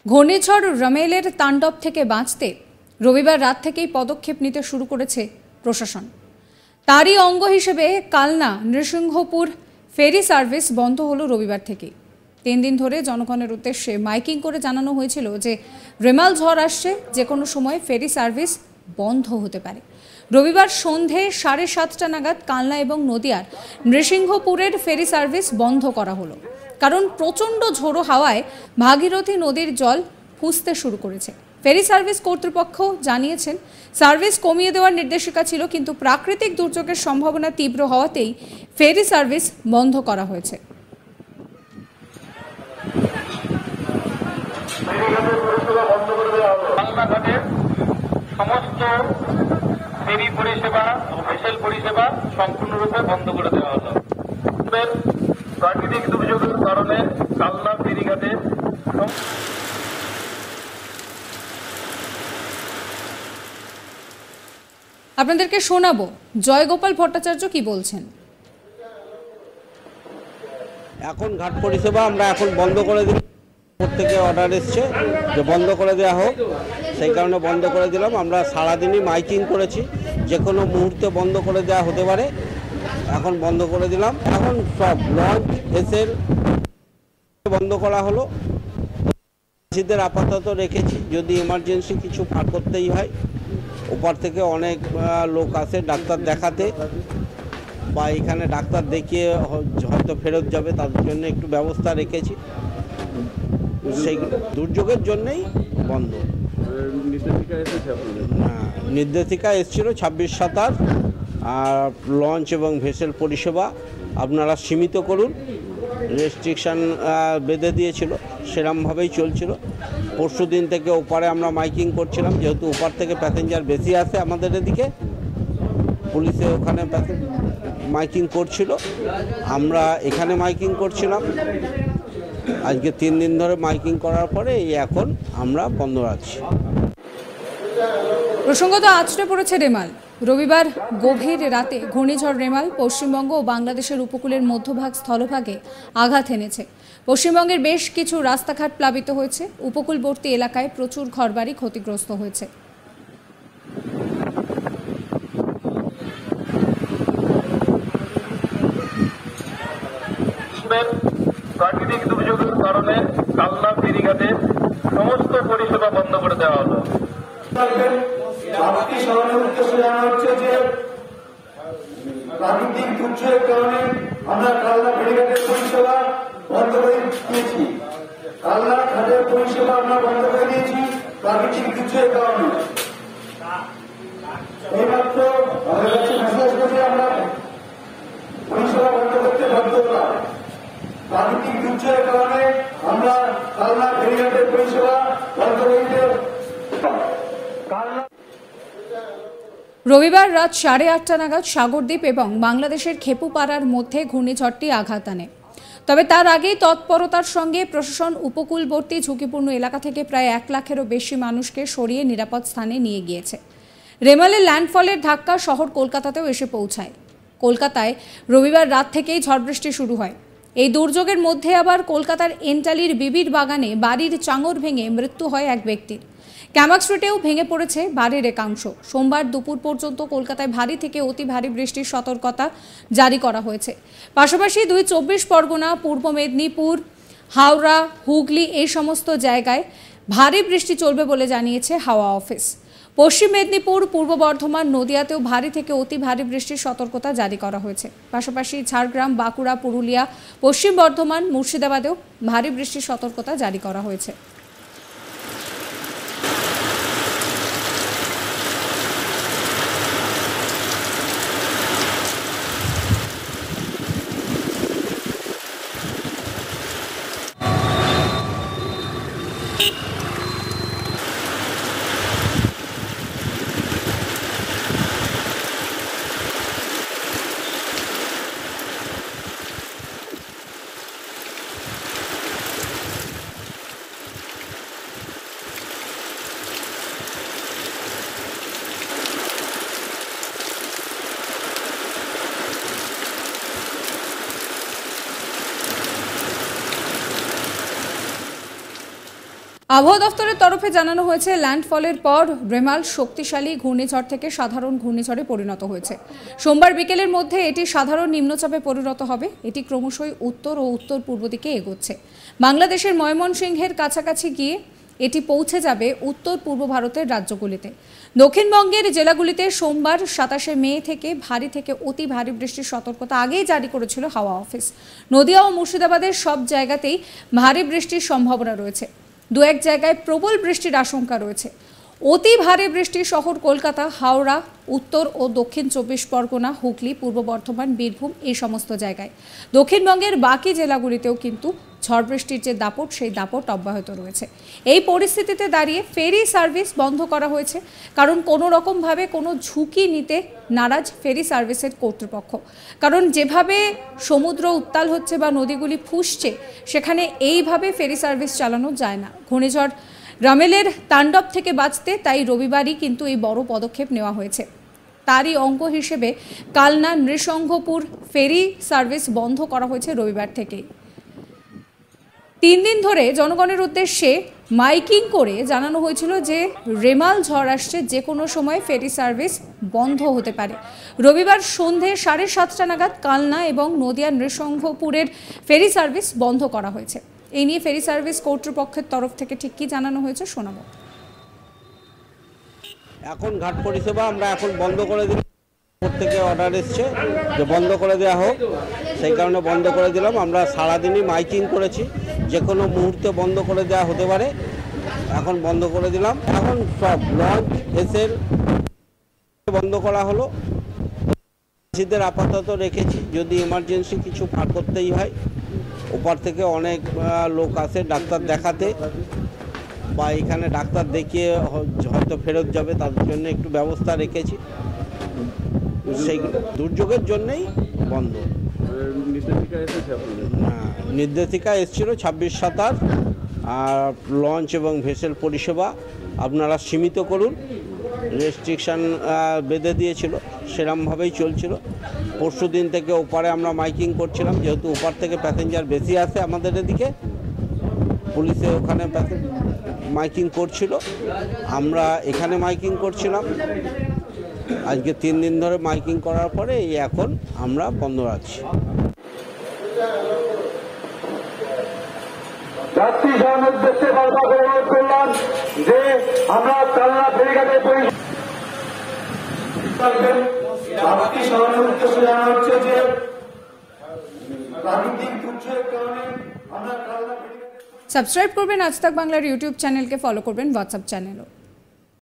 ঘূর্ণিঝড় রমেলের তাণ্ডব থেকে বাঁচতে রবিবার রাত থেকেই পদক্ষেপ নিতে শুরু করেছে প্রশাসন। তারই অঙ্গ হিসেবে কালনা নৃসিংহপুর ফেরি সার্ভিস বন্ধ হলো রবিবার থেকে। 3 দিন ধরে জনগণের উদ্দেশ্যে মাইকিং করে জানানো হয়েছিল যে রেমাল ঝড় আসছে, যে কোনো সময় ফেরি সার্ভিস বন্ধ হতে পারে। রবিবার সন্ধে 7:30টা নাগাদ কালনা এবং নদিয়ার নৃসিংহপুরের ফেরি সার্ভিস বন্ধ করা হলো, কারণ প্রচণ্ড ঝোড়ো হাওয়ায় ভাগীরথী নদীর জল ফুসতে শুরু করেছে। ফেরি সার্ভিস কর্তৃপক্ষ জানিয়েছেন, সার্ভিস কমিয়ে দেওয়ার নির্দেশিকা ছিল, কিন্তু প্রাকৃতিক দুর্যোগের সম্ভাবনা তীব্র হওয়াতেই ফেরি সার্ভিস বন্ধ করা হয়েছে। সমস্ত ফেরি পরিষেবা ও ভেসেল পরিষেবা সম্পূর্ণরূপে বন্ধ করে দেওয়া হলো। প্রাকৃতিক দুর্যোগের কারণে কালনা ফেরিঘাটে আপনাদেরকে শোনাবো জয়গোপাল ভট্টাচার্য কি বলছেন। এখন ঘাট পরিষেবা আমরা এখন বন্ধ করে দিলাম। থেকে অর্ডার এসছে যে বন্ধ করে দেওয়া হোক, সেই কারণে বন্ধ করে দিলাম। আমরা সারাদিনই মাইকিং করেছি, যে কোনো মুহূর্তে বন্ধ করে দেওয়া হতে পারে। এখন বন্ধ করে দিলাম। এখন সব লঞ্চ ভেসেল বন্ধ করা হলো। চাষিদের আপাতত রেখেছি, যদি ইমার্জেন্সি কিছু পার করতেই হয়। ওপার থেকে অনেক লোক আসে ডাক্তার দেখাতে, বা এখানে ডাক্তার দেখিয়ে হয়তো ফেরত যাবে, তার জন্য একটু ব্যবস্থা রেখেছি। সেই দুর্যোগের জন্যই বন্ধ। নির্দেশিকা এসেছিল 26-27, আর লঞ্চ এবং ভেসেল পরিষেবা আপনারা সীমিত করুন। রেস্ট্রিকশান বেঁধে দিয়েছিল, সেরমভাবেই চলছিল। পরশু দিন থেকে ওপারে আমরা মাইকিং করছিলাম, যেহেতু ওপার থেকে প্যাসেঞ্জার বেশি আসে আমাদের এদিকে। পুলিশে ওখানে মাইকিং করছিল, আমরা এখানে মাইকিং করছিলাম। আজকে 3 দিন ধরে মাইকিং করার পরে এখন আমরা বন্ধ রাখছি। প্রসঙ্গত আছড়ে পড়েছে রেমাল। রবিবার গভীর রাতে ঘূর্ণিঝড় রেমাল পশ্চিমবঙ্গ ও বাংলাদেশের উপকূলের মধ্যভাগ স্থলভাগে আঘাত এনেছে। পশ্চিমবঙ্গের বেশ কিছু রাস্তাঘাট প্লাবিত হয়েছে। উপকূলবর্তী এলাকায় প্রচুর ঘরবাড়ি ক্ষতিগ্রস্ত হয়েছে। প্রাকৃতিক দুর্যোগের কারণে কালনা ফেরিঘাটে সমস্ত পরিষেবা বন্ধ করে দেওয়া হলো। প্রাকৃতিক দুর্যোগের কারণে আমরা কালনা ফেরিঘাটের পরিষেবা বন্ধ করে দিয়েছি। কালনা ঘাটের পরিষেবা আমরা বন্ধ করে দিয়েছি প্রাকৃতিক দুর্যোগের কারণে। এইমাত্র মেসেজ করে আমরা পরিষেবা বন্ধ করতে বাধ্য হলাম। প্রাকৃতিক দুর্যোগের কারণে আমরা কালনা ফেরিঘাটের পরিষেবা বন্ধ করে দিতে। রবিবার রাত 8:30 নাগাদ সাগরদ্বীপ এবং বাংলাদেশের খেপুপাড়ার মধ্যে ঘূর্ণিঝড়টি আঘাত আনে। তবে তার আগেই তৎপরতার সঙ্গে প্রশাসন উপকূলবর্তী ঝুঁকিপূর্ণ এলাকা থেকে প্রায় 1 লাখেরও বেশি মানুষকে সরিয়ে নিরাপদ স্থানে নিয়ে গিয়েছে। রেমালের ল্যান্ডফলের ধাক্কা শহর কলকাতাতেও এসে পৌঁছায়। কলকাতায় রবিবার রাত থেকেই ঝড় বৃষ্টি শুরু হয়। এই দুর্যোগের মধ্যে আবার কলকাতার এন্টালির বিবির বাগানে বাড়ির চাঙর ভেঙে মৃত্যু হয় এক ব্যক্তির। ক্যামাক স্ট্রিটেও ভেঙে পড়েছে বাড়ির একাংশ। সোমবার দুপুর পর্যন্ত কলকাতায় ভারী থেকে অতি ভারী বৃষ্টির সতর্কতা জারি করা হয়েছে। পাশাপাশি 24 পরগনা, পূর্ব মেদিনীপুর, হাওড়া, হুগলি এই সমস্ত জায়গায় ভারী বৃষ্টি চলবে বলে জানিয়েছে হাওয়া অফিস। পশ্চিম মেদিনীপুর, পূর্ব বর্ধমান, নদিয়াতেও ভারী থেকে অতি ভারী বৃষ্টির সতর্কতা জারি করা হয়েছে। পাশাপাশি ঝাড়গ্রাম, বাঁকুড়া, পুরুলিয়া, পশ্চিম বর্ধমান, মুর্শিদাবাদেও ভারী বৃষ্টির সতর্কতা জারি করা হয়েছে। আবহাওয়া দফতরের তরফে জানানো হয়েছে, ল্যান্ডফলের পর রেমাল শক্তিশালী ঘূর্ণিঝড় থেকে সাধারণ ঘূর্ণিঝড়ে পরিণত হয়েছে। সোমবার বিকেলের মধ্যে এটি সাধারণ নিম্নচাপে পরিণত হবে। এটি ক্রমশই উত্তর ও উত্তর পূর্ব দিকে এগোচ্ছে। বাংলাদেশের ময়মনসিংহের কাছাকাছি গিয়ে এটি পৌঁছে যাবে উত্তর পূর্ব ভারতের রাজ্যগুলিতে। দক্ষিণবঙ্গের জেলাগুলিতে সোমবার 27 মে থেকে ভারী থেকে অতি ভারী বৃষ্টির সতর্কতা আগেই জারি করেছিল হাওয়া অফিস। নদিয়া ও মুর্শিদাবাদের সব জায়গাতেই ভারী বৃষ্টির সম্ভাবনা রয়েছে। দু এক জায়গায় প্রবল বৃষ্টির আশঙ্কা রয়েছে। অতি ভারী বৃষ্টির শহর কলকাতা, হাওড়া, উত্তর ও দক্ষিণ 24 পরগনা, হুগলি, পূর্ব বর্ধমান, বীরভূম এই সমস্ত জায়গায়। দক্ষিণবঙ্গের বাকি জেলাগুলিতেও কিন্তু ঝড় বৃষ্টির যে দাপট, সেই দাপট অব্যাহত রয়েছে। এই পরিস্থিতিতে দাঁড়িয়ে ফেরি সার্ভিস বন্ধ করা হয়েছে, কারণ কোনো রকমভাবে কোনো ঝুঁকি নিতে নারাজ ফেরি সার্ভিসের কর্তৃপক্ষ। কারণ যেভাবে সমুদ্র উত্তাল হচ্ছে বা নদীগুলি ফুসছে, সেখানে এইভাবে ফেরি সার্ভিস চালানো যায় না। ঘূর্ণিঝড় রামেলের তাণ্ডব থেকে বাঁচতে তাই রবিবারই কিন্তু এই বড় পদক্ষেপ নেওয়া হয়েছে। তারই অঙ্গ হিসেবে কালনা নৃসংহপুর ফেরি সার্ভিস বন্ধ করা হয়েছে রবিবার থেকেই। 3 দিন ধরে জনগণের উদ্দেশ্যে মাইকিং করে জানানো হয়েছিল যে রেমাল ঝড় আসছে, যে কোনো সময় ফেরি সার্ভিস বন্ধ হতে পারে। রবিবার সন্ধে 7:30 নাগাদ কালনা এবং নদিয়া নৃসংহপুরের ফেরি সার্ভিস বন্ধ করা হয়েছে। এই নিয়ে ফেরি সার্ভিস কর্তৃপক্ষের তরফ থেকে ঠিক কি জানানো হয়েছে শোনাবো। এখন ঘাট পরিষেবা আমরা এখন বন্ধ করে দিলাম। থেকে অর্ডার এসছে যে বন্ধ করে দেওয়া হোক, সেই কারণে বন্ধ করে দিলাম। আমরা সারাদিনই মাইকিং করেছি, যে কোনো মুহূর্তে বন্ধ করে দেওয়া হতে পারে। এখন বন্ধ করে দিলাম। এখন সব লঞ্চ ভেসেল বন্ধ করা হলো। চাষিদের আপাতত রেখেছি, যদি এমার্জেন্সি কিছু পার করতেই হয়। ওপার থেকে অনেক লোক আসে ডাক্তার দেখাতে, বা এখানে ডাক্তার দেখিয়ে হয়তো ফেরত যাবে, তার জন্য একটু ব্যবস্থা রেখেছি। সেই দুর্যোগের জন্যই বন্ধ। নির্দেশিকা এসেছিল 26-27, আর লঞ্চ এবং ভেসেল পরিষেবা আপনারা সীমিত করুন। রেস্ট্রিকশান বেঁধে দিয়েছিল, সেরমভাবেই চলছিল। পরশু দিন থেকে ওপারে আমরা মাইকিং করছিলাম, যেহেতু ওপার থেকে প্যাসেঞ্জার বেশি আসে আমাদের এদিকে। পুলিশে ওখানে মাইকিং করছিল, আমরা এখানে মাইকিং করছিলাম। আজকে 3 দিন ধরে মাইকিং করার পরে এই এখন আমরা বন্ধ রাখছি। যাত্রী সহনের উদ্দেশ্যে বারবার করে অনুরোধ করলাম যে আমরা কালনা ফেরিঘাটে যাত্রী সহনের উদ্দেশ্যে জানা হচ্ছে যে প্রাকৃতিক দুর্যোগের কারণে আমরা কালনা সাবস্ক্রাইব করবেন আজ তাক বাংলার ইউটিউব চ্যানেলকে, ফলো করবেন হোয়াটসঅ্যাপ চ্যানেলও।